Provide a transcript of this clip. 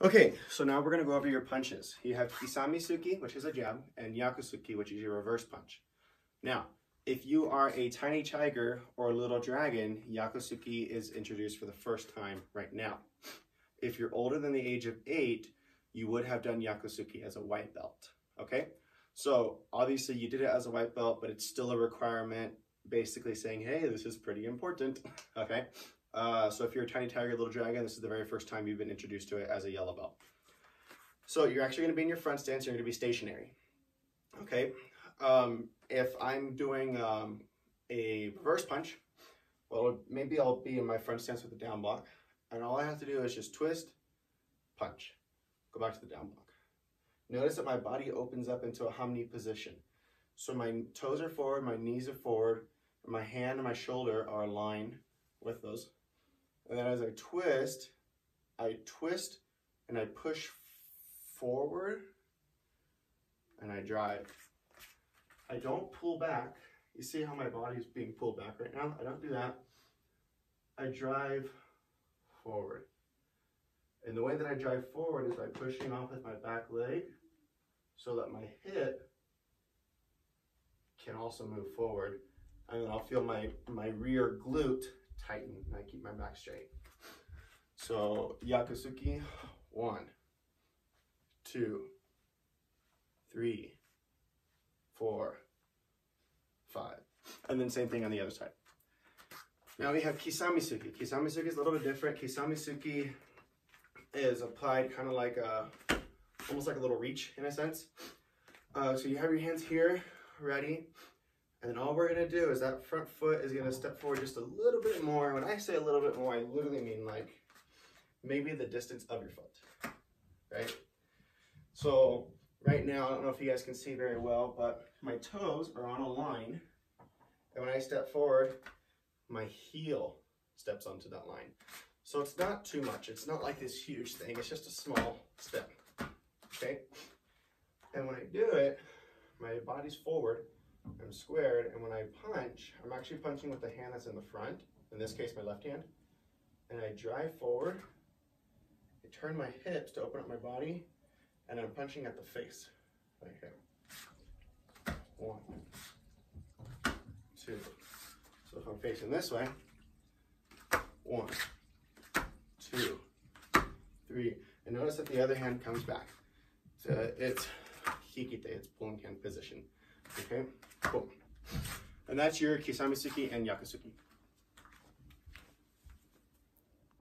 Okay, so now we're going to go over your punches. You have Kisame-suki, which is a jab, and Yakusuki, which is your reverse punch. Now, if you are a tiny tiger or a little dragon, Yakusuki is introduced for the first time right now. If you're older than the age of 8, you would have done Yakusuki as a white belt, okay? So obviously you did it as a white belt, but it's still a requirement, basically saying, hey, this is pretty important, okay? So if you're a tiny tiger, little dragon, this is the very first time you've been introduced to it as a yellow belt. So you're actually gonna be in your front stance, you're gonna be stationary, okay? If I'm doing a reverse punch, well, maybe I'll be in my front stance with the down block, and all I have to do is just twist, punch, go back to the down block. Notice that my body opens up into a Hamni position. So my toes are forward, my knees are forward, and my hand and my shoulder are aligned with those. And then as I twist and I push forward and I drive. I don't pull back. You see how my body is being pulled back right now? I don't do that. I drive forward. And the way that I drive forward is by pushing off with my back leg so that my hip can also move forward. And then I'll feel my rear glute tighten and I keep my back straight. So Yakusuki, 1, 2, 3, 4, 5. And then same thing on the other side. Now we have Kisame-suki. Kisame-suki is a little bit different. Kisame-suki is applied kind of like almost like a little reach in a sense. So you have your hands here, ready. And then all we're gonna do is that front foot is gonna step forward just a little bit more. When I say a little bit more, I literally mean like maybe the distance of your foot, right? So right now, I don't know if you guys can see very well, but my toes are on a line. And when I step forward, my heel steps onto that line. So it's not too much. It's not like this huge thing. It's just a small step, okay? And when I do it, my body's forward, I'm squared, and when I punch, I'm actually punching with the hand that's in the front, in this case, my left hand, and I drive forward, I turn my hips to open up my body, and I'm punching at the face, right here. 1, 2. So if I'm facing this way, 1, 2, 3, and notice that the other hand comes back. So it's hikite, it's pulling hand position. Okay, cool. And that's your Kisame-suki and Yakusuki.